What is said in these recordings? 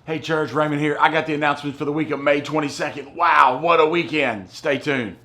Hey church, Raymond here. I got the announcements for the week of May 22nd. Wow, what a weekend. Stay tuned.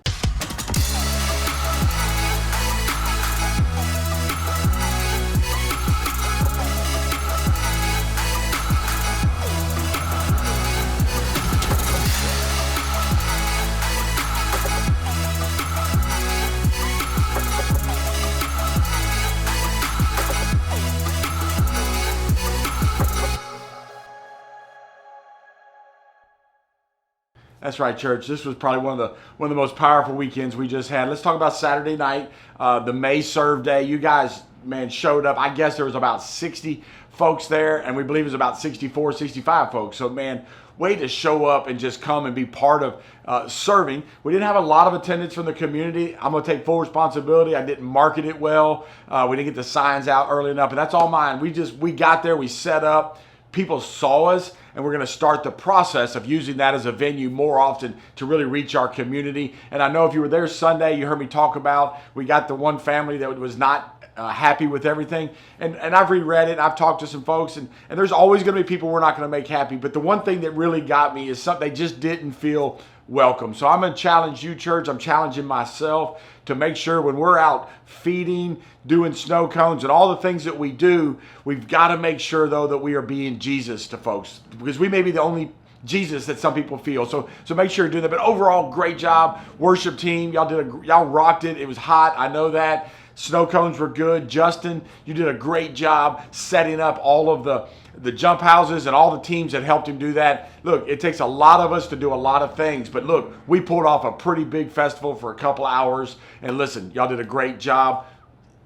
That's right, church. This was probably one of the most powerful weekends we just had. Let's talk about Saturday night, the May Serve Day. You guys, man, showed up. I guess there was about 60 folks there, and we believe it was about 64, 65 folks. So, man, way to show up and just come and be part of serving. We didn't have a lot of attendance from the community. I'm going to take full responsibility. I didn't market it well. We didn't get the signs out early enough, and that's all mine. We got there. We set up. People saw us, and we're going to start the process of using that as a venue more often to really reach our community. And I know if you were there Sunday, you heard me talk about, we got the one family that was not happy with everything. And I've reread it. I've talked to some folks, and there's always going to be people we're not going to make happy. But the one thing that really got me is something they just didn't feel welcome. So I'm going to challenge you, church. I'm challenging myself to make sure when we're out feeding, doing snow cones, and all the things that we do, we've got to make sure, though, that we are being Jesus to folks, because we may be the only Jesus that some people feel. So make sure you're doing that. But overall, great job. Worship team, y'all rocked it. It was hot. I know that. Snow cones were good. Justin, you did a great job setting up all of the jump houses and all the teams that helped him do that. Look, it takes a lot of us to do a lot of things, but look, we pulled off a pretty big festival for a couple hours, and listen, y'all did a great job.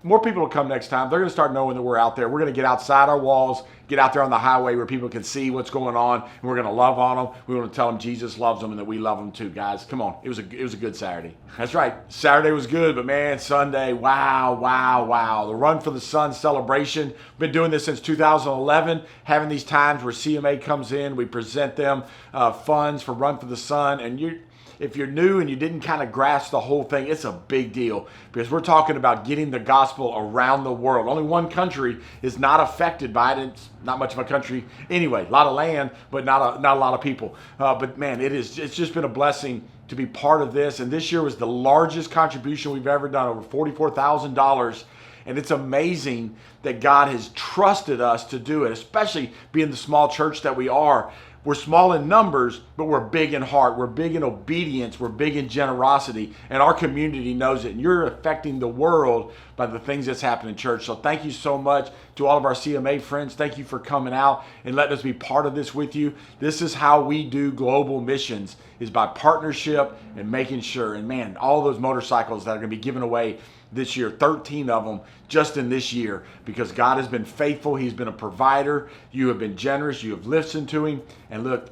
More people will come next time. They're going to start knowing that we're out there. We're going to get outside our walls, get out there on the highway where people can see what's going on, and we're going to love on them. We want to tell them Jesus loves them and that we love them too, guys. Come on. It was a good Saturday. That's right. Saturday was good, but man, Sunday, wow. The Run for the Sun celebration. Been doing this since 2011, having these times where CMA comes in. We present them funds for Run for the Sun, and if you're new and you didn't kind of grasp the whole thing, it's a big deal because we're talking about getting the gospel around the world. Only one country is not affected by it. It's not much of a country anyway. A lot of land, but not a lot of people. But man, it's just been a blessing to be part of this. And this year was the largest contribution we've ever done, over $44,000. And it's amazing that God has trusted us to do it, especially being the small church that we are. We're small in numbers, but we're big in heart. We're big in obedience. We're big in generosity. And our community knows it. And you're affecting the world by the things that's happening in church. So thank you so much to all of our CMA friends. Thank you for coming out and letting us be part of this with you. This is how we do global missions, is by partnership and making sure. And man, all those motorcycles that are going to be given away this year, 13 of them just in this year, because God has been faithful. He's been a provider. You have been generous. You have listened to him. And look,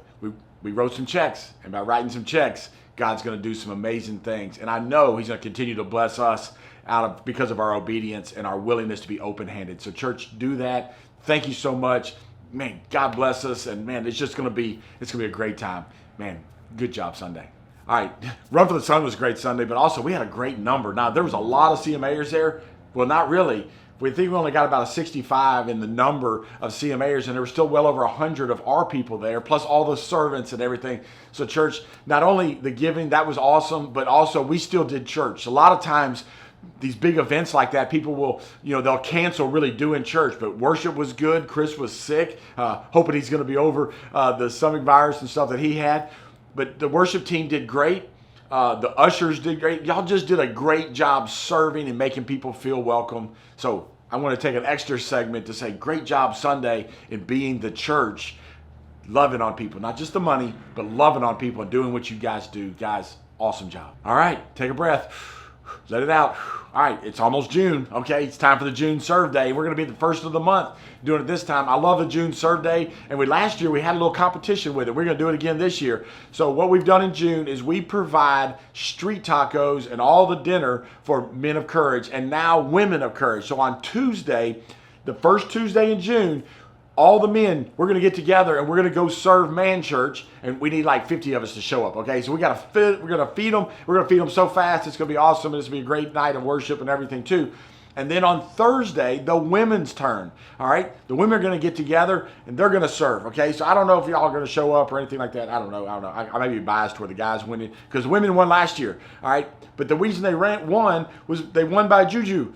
we wrote some checks. And by writing some checks, God's going to do some amazing things. And I know he's going to continue to bless us because of our obedience and our willingness to be open-handed. So church, do that. Thank you so much. Man, God bless us. And man, it's going to be a great time. Man, good job Sunday. All right, Run for the Sun was a great Sunday, but also we had a great number. Now, there was a lot of CMAers there. Well, not really. We think we only got about a 65 in the number of CMAers, and there were still well over 100 of our people there, plus all the servants and everything. So church, not only the giving, that was awesome, but also we still did church. A lot of times, these big events like that, people will, they'll cancel really doing church, but worship was good. Chris was sick, hoping he's going to be over the stomach virus and stuff that he had. But the worship team did great. The ushers did great. Y'all just did a great job serving and making people feel welcome. So I want to take an extra segment to say great job Sunday in being the church, loving on people. Not just the money, but loving on people and doing what you guys do. Guys, awesome job. All right, take a breath. Let it out. All right, it's almost June. Okay, it's time for the June Serve Day. We're going to be the first of the month doing it this time. I love the June Serve Day. And last year we had a little competition with it. We're going to do it again this year. So what we've done in June is we provide street tacos and all the dinner for Men of Courage and now Women of Courage. So on Tuesday, the first Tuesday in June, all the men, we're going to get together and we're going to go serve Man Church, and we need like 50 of us to show up, okay? So we're going to feed them. We're going to feed them so fast. It's going to be awesome, and it's going to be a great night of worship and everything too. And then on Thursday, the women's turn. All right, the women are going to get together and they're going to serve. Okay, so I don't know if y'all are going to show up or anything like that. I don't know. I may be biased toward the guys winning because the women won last year. All right, but the reason they won was they won by Juju.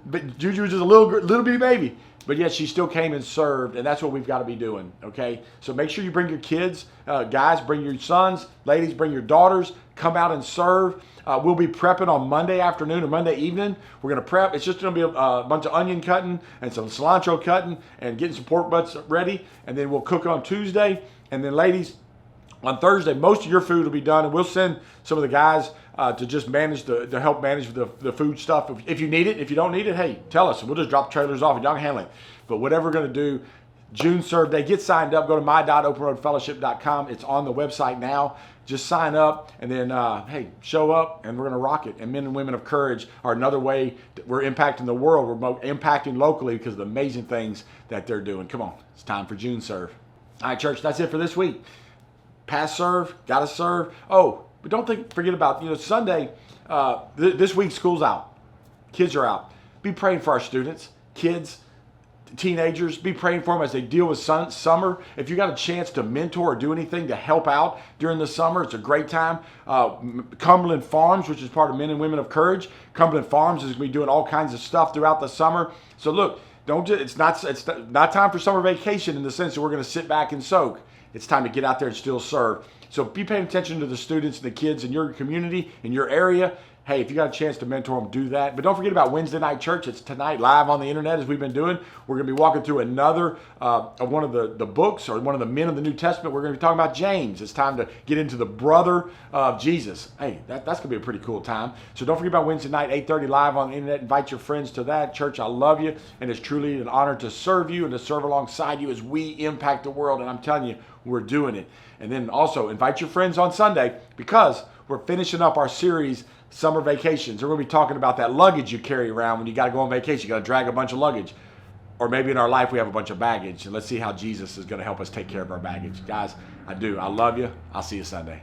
But Juju was just a little bitty baby. But yet she still came and served, and that's what we've got to be doing, okay? So make sure you bring your kids. Guys, bring your sons. Ladies, bring your daughters. Come out and serve. We'll be prepping on Monday afternoon or Monday evening. We're going to prep. It's just going to be a bunch of onion cutting and some cilantro cutting and getting some pork butts ready, and then we'll cook on Tuesday. And then, ladies, on Thursday, most of your food will be done, and we'll send some of the guys to just manage to help manage the food stuff. If you need it, if you don't need it, hey, tell us. We'll just drop the trailers off and y'all can handle it. But whatever we're going to do, June Serve Day, get signed up. Go to my.openroadfellowship.com. It's on the website now. Just sign up and then, hey, show up and we're going to rock it. And Men and Women of Courage are another way we're impacting the world. We're impacting locally because of the amazing things that they're doing. Come on, it's time for June Serve. All right, church, that's it for this week. Past serve, got to serve. Oh, but don't forget about, Sunday, this week school's out. Kids are out. Be praying for our students, kids, teenagers. Be praying for them as they deal with summer. If you got a chance to mentor or do anything to help out during the summer, it's a great time. Cumberland Farms, which is part of Men and Women of Courage. Cumberland Farms is going to be doing all kinds of stuff throughout the summer. So look, it's not time for summer vacation in the sense that we're going to sit back and soak. It's time to get out there and still serve. So be paying attention to the students and the kids in your community, in your area. Hey, if you got a chance to mentor them, do that. But don't forget about Wednesday night church. It's tonight live on the internet as we've been doing. We're going to be walking through another of one of the books or one of the men of the New Testament. We're going to be talking about James. It's time to get into the brother of Jesus. Hey, that's going to be a pretty cool time. So don't forget about Wednesday night, 8:30 live on the internet. Invite your friends to that. Church, I love you. And it's truly an honor to serve you and to serve alongside you as we impact the world. And I'm telling you, we're doing it. And then also invite your friends on Sunday because we're finishing up our series, Summer Vacations. We're going to be talking about that luggage you carry around when you got to go on vacation. You got to drag a bunch of luggage. Or maybe in our life we have a bunch of baggage. And let's see how Jesus is going to help us take care of our baggage. Guys, I do. I love you. I'll see you Sunday.